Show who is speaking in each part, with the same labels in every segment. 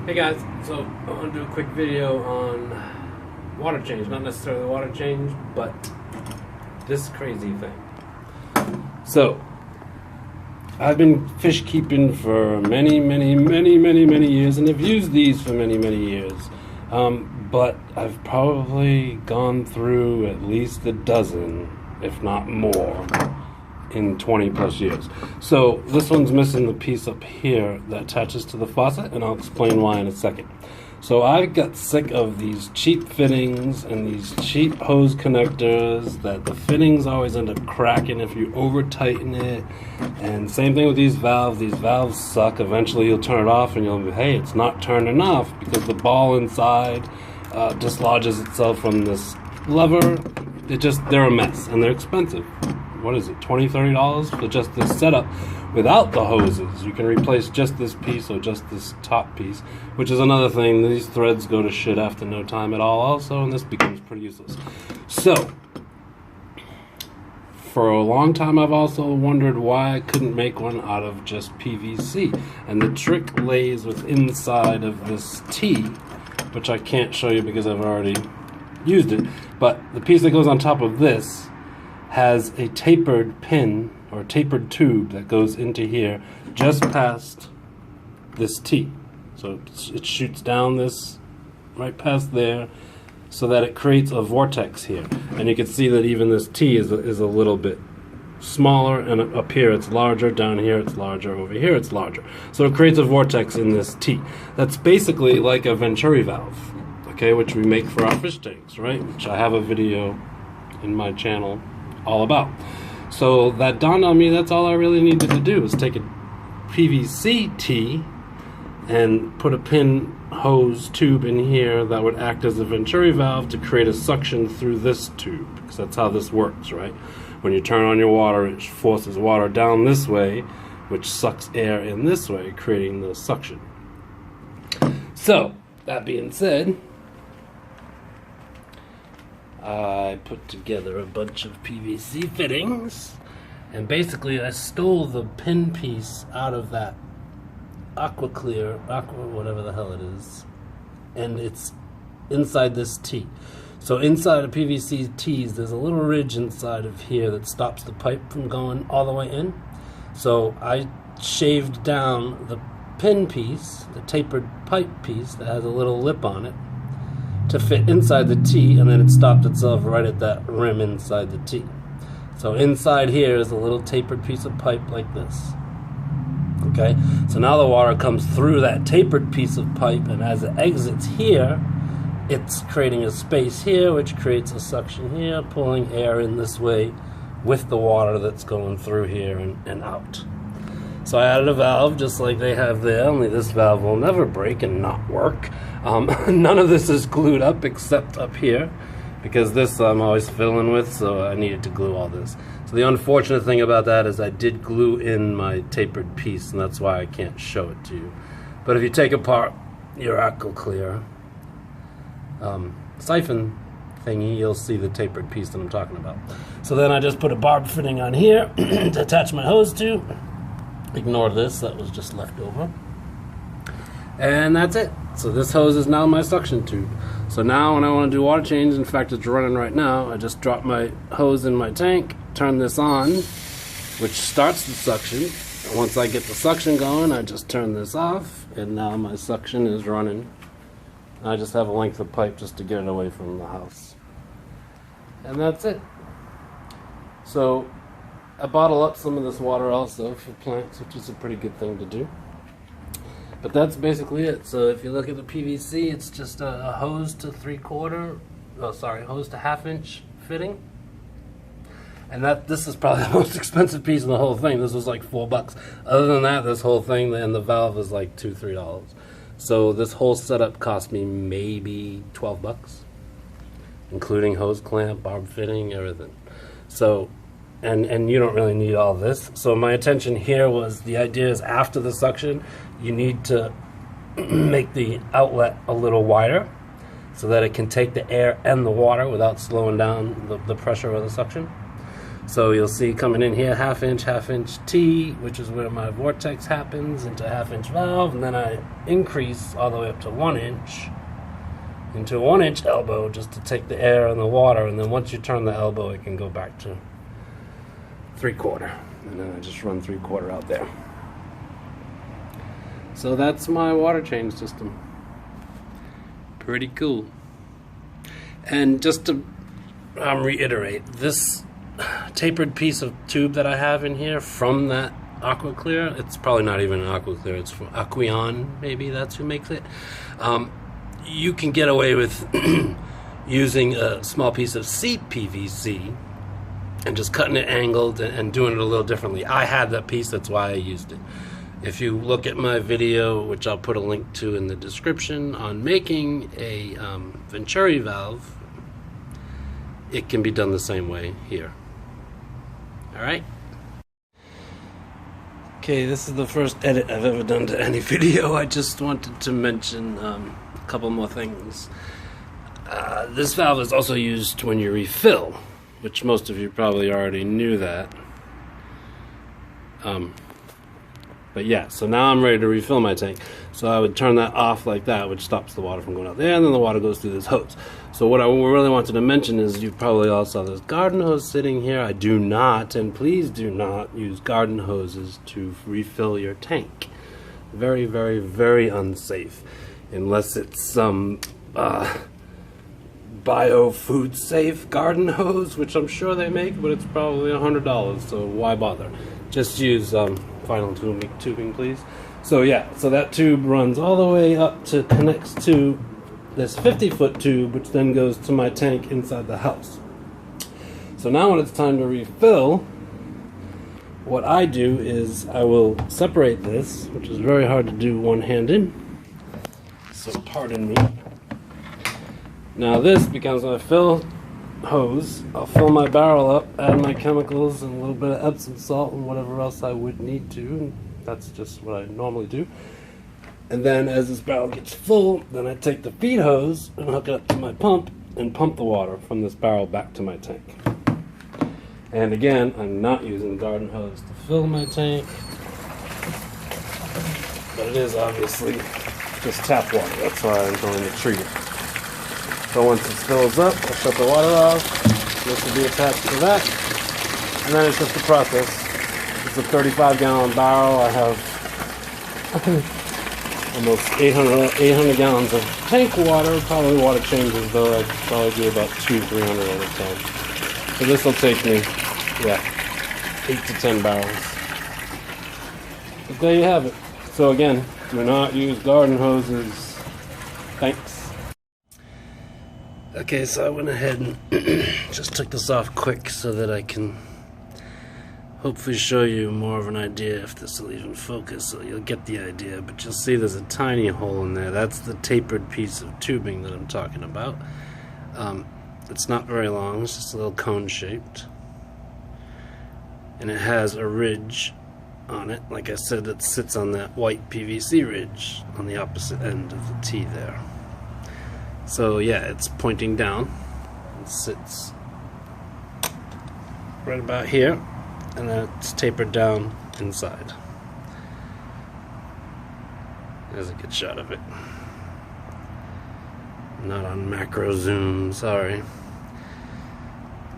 Speaker 1: Hey guys, so I want to do a quick video on water change. Not necessarily water change, but this crazy thing. So, I've been fish keeping for many years, and I've used these for many years. But I've probably gone through at least a dozen, if not more, in 20 plus years. So this one's missing the piece up here that attaches to the faucet, and I'll explain why in a second. So I got sick of these cheap fittings and these cheap hose connectors that the fittings always end up cracking if you over tighten it. And same thing with these valves suck. Eventually you'll turn it off and you'll be, hey, it's not turning off because the ball inside dislodges itself from this lever. They're a mess and they're expensive. What is it, $20, $30 for just this setup without the hoses? You can replace just this piece or just this top piece, which is another thing. These threads go to shit after no time at all also, and this becomes pretty useless. So, for a long time I've also wondered why I couldn't make one out of just PVC. And the trick lays with inside of this T, which I can't show you because I've already used it. But the piece that goes on top of this has a tapered pin or tapered tube that goes into here just past this T. So it shoots down this right past there so that it creates a vortex here. And you can see that even this T is a little bit smaller, and up here it's larger, down here it's larger, over here it's larger. So it creates a vortex in this T. That's basically like a Venturi valve, okay, which we make for our fish tanks, right? Which I have a video in my channel all about. So that dawned on me, that's all I really needed to do, is take a PVC T and put a pin hose tube in here that would act as a Venturi valve to create a suction through this tube, because that's how this works, right? When you turn on your water, it forces water down this way, which sucks air in this way, creating the suction. So, that being said, I put together a bunch of PVC fittings, and basically I stole the pin piece out of that aqua whatever the hell it is, and it's inside this T. So inside of PVC T's there's a little ridge inside of here that stops the pipe from going all the way in. So I shaved down the pin piece, the tapered pipe piece that has a little lip on it, to fit inside the T, and then it stopped itself right at that rim inside the T. So inside here is a little tapered piece of pipe like this. Okay, so now the water comes through that tapered piece of pipe, and as it exits here, it's creating a space here, which creates a suction here, pulling air in this way with the water that's going through here and out. So I added a valve just like they have there, only this valve will never break and not work. None of this is glued up except up here, because this I'm always filling with, so I needed to glue all this. So the unfortunate thing about that is I did glue in my tapered piece, and that's why I can't show it to you. But if you take apart your Aquaclear siphon thingy, you'll see the tapered piece that I'm talking about. So then I just put a barb fitting on here to attach my hose to. Ignore this, that was just left over. And that's it. So this hose is now my suction tube. So now when I want to do water change, in fact it's running right now, I just drop my hose in my tank, turn this on, which starts the suction. And once I get the suction going, I just turn this off, and now my suction is running. I just have a length of pipe just to get it away from the house. And that's it. So I bottle up some of this water also for plants, which is a pretty good thing to do. But that's basically it. So if you look at the PVC, it's just a hose to hose to half-inch fitting. And this is probably the most expensive piece in the whole thing. This was like $4. Other than that, this whole thing and the valve is like $2, $3. So this whole setup cost me maybe $12, including hose clamp, barb fitting, everything. So, and you don't really need all this. So my intention here was, the idea is after the suction, you need to make the outlet a little wider so that it can take the air and the water without slowing down the pressure of the suction. So you'll see coming in here, half inch T, which is where my vortex happens, into half-inch valve, and then I increase all the way up to 1 inch into a 1-inch elbow just to take the air and the water, and then once you turn the elbow, it can go back to 3/4, and then I just run 3/4 out there. So that's my water change system. Pretty cool. And just to reiterate, this tapered piece of tube that I have in here from that Aquaclear, it's probably not even an Aquaclear, it's from Aquarium, maybe that's who makes it. You can get away with using a small piece of CPVC and just cutting it angled and doing it a little differently. I had that piece, that's why I used it. If you look at my video, which I'll put a link to in the description, on making a Venturi valve, it can be done the same way here. Alright? Okay, this is the first edit I've ever done to any video. I just wanted to mention a couple more things. This valve is also used when you refill, which most of you probably already knew that. But yeah, so now I'm ready to refill my tank. So I would turn that off like that, which stops the water from going out there, and then the water goes through this hose. So what I really wanted to mention is you probably all saw this garden hose sitting here. I do not, and please do not, use garden hoses to refill your tank. Very, very, very unsafe. Unless it's some bio-food safe garden hose, which I'm sure they make, but it's probably $100, so why bother? Just use final tubing, please. So yeah, so that tube runs all the way up to, connects to this 50-foot tube, which then goes to my tank inside the house. So now when it's time to refill, what I do is I will separate this, which is very hard to do one-handed, so pardon me. Now this becomes my fill hose. I'll fill my barrel up, add my chemicals and a little bit of Epsom salt and whatever else I would need to. That's just what I normally do. And then as this barrel gets full, then I take the feed hose and hook it up to my pump and pump the water from this barrel back to my tank. And again, I'm not using garden hose to fill my tank, but it is obviously just tap water. That's why I'm going to treat it. So once it fills up, I'll shut the water off. This will be attached to that. And then it's just a process. It's a 35-gallon barrel. I have almost 800 gallons of tank water. Probably water changes, though. I probably do about 200-300 at a time. So this will take me, 8 to 10 barrels. But there you have it. So again, do not use garden hoses. Thanks. Okay, so I went ahead and just took this off quick so that I can hopefully show you more of an idea if this will even focus, so you'll get the idea. But you'll see there's a tiny hole in there. That's the tapered piece of tubing that I'm talking about. It's not very long, it's just a little cone shaped. And it has a ridge on it, like I said, that sits on that white PVC ridge on the opposite end of the T there. So yeah, it's pointing down. It sits right about here, and then it's tapered down inside. There's a good shot of it. Not on macro zoom, sorry.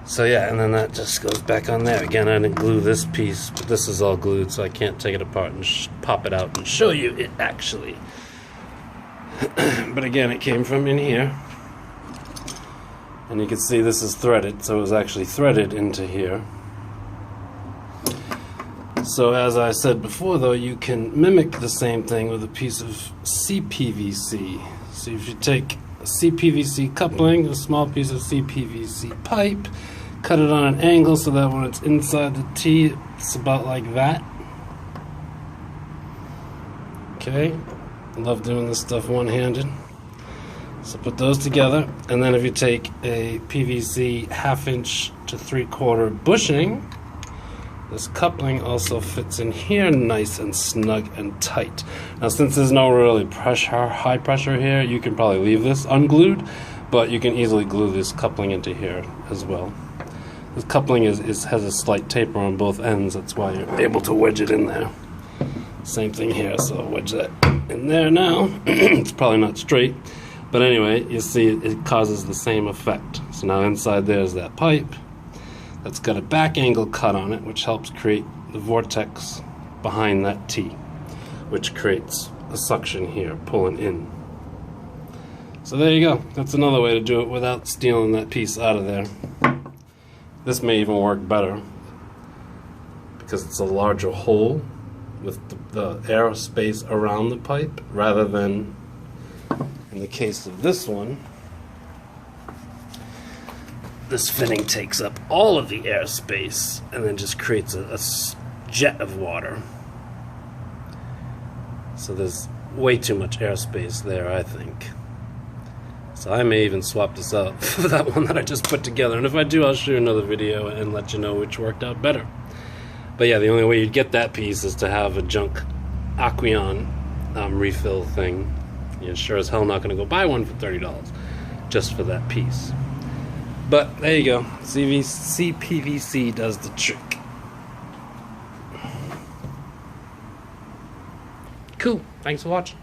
Speaker 1: So yeah, and then that just goes back on there. Again, I didn't glue this piece, but this is all glued, so I can't take it apart and pop it out and show you it actually. But again, it came from in here, and you can see this is threaded, so it was actually threaded into here. So as I said before, though, you can mimic the same thing with a piece of CPVC. So if you take a CPVC coupling, a small piece of CPVC pipe, cut it on an angle so that when it's inside the T, it's about like that. Okay. I love doing this stuff one-handed. So put those together, and then if you take a PVC 1/2" to 3/4 bushing, this coupling also fits in here nice and snug and tight. Now since there's no really high pressure here, you can probably leave this unglued, but you can easily glue this coupling into here as well. The coupling has a slight taper on both ends. That's why you're able to wedge it in there. Same thing here, so I'll wedge that in there now. It's probably not straight, but anyway, you see it causes the same effect. So now inside there's that pipe that's got a back angle cut on it, which helps create the vortex behind that T, which creates a suction here, pulling in. So there you go. That's another way to do it without stealing that piece out of there. This may even work better because it's a larger hole with the aerospace around the pipe, rather than, in the case of this one, this fitting takes up all of the airspace and then just creates a jet of water. So there's way too much airspace there, I think. So I may even swap this out for that one that I just put together. And if I do, I'll shoot another video and let you know which worked out better. But yeah, the only way you'd get that piece is to have a junk Aquarium refill thing. You're sure as hell not going to go buy one for $30 just for that piece. But there you go. CPVC does the trick. Cool. Thanks for watching.